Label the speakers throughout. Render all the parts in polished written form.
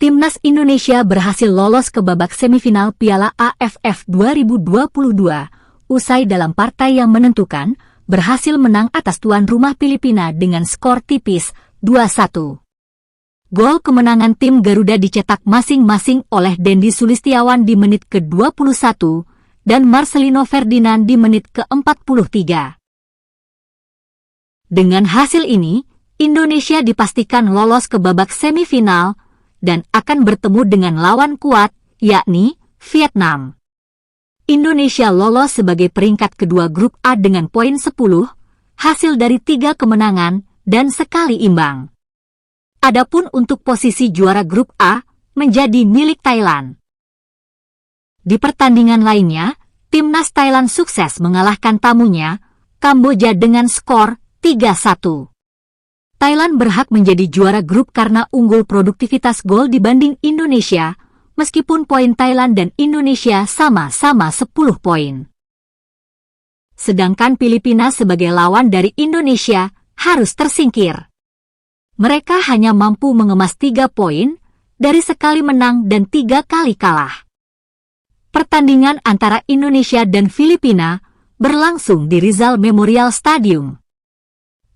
Speaker 1: Timnas Indonesia berhasil lolos ke babak semifinal Piala AFF 2022 usai dalam partai yang menentukan berhasil menang atas tuan rumah Filipina dengan skor tipis 2-1. Gol kemenangan tim Garuda dicetak masing-masing oleh Dendi Sulistiawan di menit ke-21 dan Marcelino Ferdinand di menit ke-43. Dengan hasil ini, Indonesia dipastikan lolos ke babak semifinal dan akan bertemu dengan lawan kuat, yakni Vietnam. Indonesia lolos sebagai peringkat kedua grup A dengan poin 10, hasil dari 3 kemenangan dan sekali imbang. Adapun untuk posisi juara grup A menjadi milik Thailand. Di pertandingan lainnya, timnas Thailand sukses mengalahkan tamunya, Kamboja dengan skor 3-1. Thailand berhak menjadi juara grup karena unggul produktivitas gol dibanding Indonesia, meskipun poin Thailand dan Indonesia sama-sama 10 poin. Sedangkan Filipina sebagai lawan dari Indonesia harus tersingkir. Mereka hanya mampu mengemas 3 poin dari sekali menang dan 3 kali kalah. Pertandingan antara Indonesia dan Filipina berlangsung di Rizal Memorial Stadium.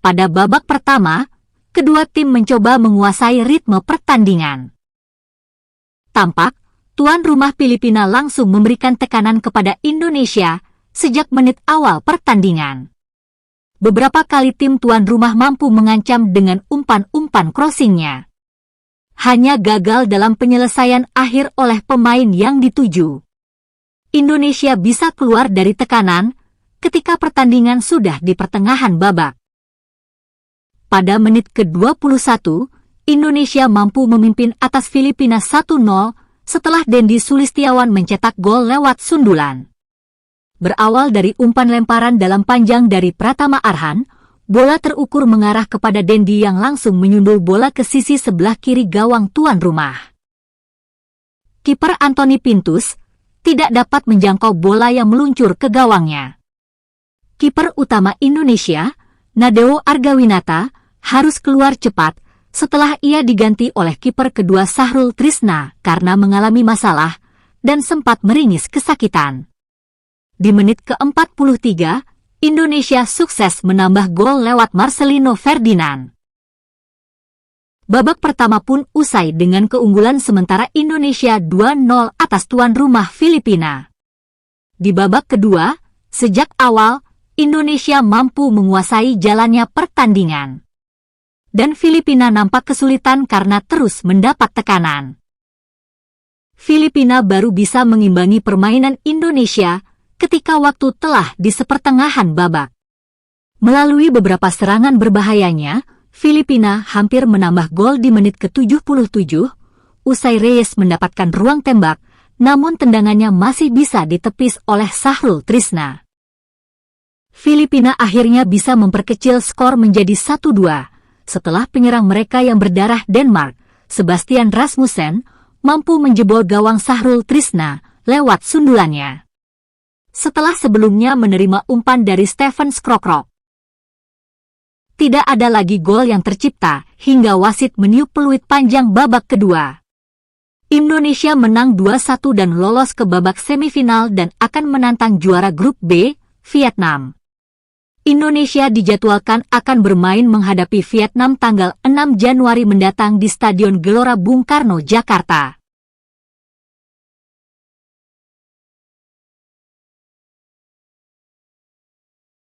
Speaker 1: Pada babak pertama, kedua tim mencoba menguasai ritme pertandingan. Tampak, tuan rumah Filipina langsung memberikan tekanan kepada Indonesia sejak menit awal pertandingan. Beberapa kali tim tuan rumah mampu mengancam dengan umpan-umpan crossingnya. Hanya gagal dalam penyelesaian akhir oleh pemain yang dituju. Indonesia bisa keluar dari tekanan ketika pertandingan sudah di pertengahan babak. Pada menit ke-21, Indonesia mampu memimpin atas Filipina 1-0 setelah Dendi Sulistiawan mencetak gol lewat sundulan. Berawal dari umpan lemparan dalam panjang dari Pratama Arhan, bola terukur mengarah kepada Dendi yang langsung menyundul bola ke sisi sebelah kiri gawang tuan rumah. Kiper Anthony Pintus tidak dapat menjangkau bola yang meluncur ke gawangnya. Kiper utama Indonesia, Nadeo Argawinata, harus keluar cepat setelah ia diganti oleh kiper kedua Sahrul Trisna karena mengalami masalah dan sempat meringis kesakitan. Di menit ke-43, Indonesia sukses menambah gol lewat Marcelino Ferdinand. Babak pertama pun usai dengan keunggulan sementara Indonesia 2-0 atas tuan rumah Filipina. Di babak kedua, sejak awal, Indonesia mampu menguasai jalannya pertandingan. Dan Filipina nampak kesulitan karena terus mendapat tekanan. Filipina baru bisa mengimbangi permainan Indonesia ketika waktu telah di sepertengahan babak. Melalui beberapa serangan berbahayanya, Filipina hampir menambah gol di menit ke-77, usai Reyes mendapatkan ruang tembak, namun tendangannya masih bisa ditepis oleh Sahrul Trisna. Filipina akhirnya bisa memperkecil skor menjadi 1-2, setelah penyerang mereka yang berdarah Denmark, Sebastian Rasmussen, mampu menjebol gawang Sahrul Trisna lewat sundulannya. Setelah sebelumnya menerima umpan dari Steven Skrokrok. Tidak ada lagi gol yang tercipta hingga wasit meniup peluit panjang babak kedua. Indonesia menang 2-1 dan lolos ke babak semifinal dan akan menantang juara grup B, Vietnam. Indonesia dijadwalkan akan bermain menghadapi Vietnam tanggal 6 Januari mendatang di Stadion Gelora Bung Karno, Jakarta.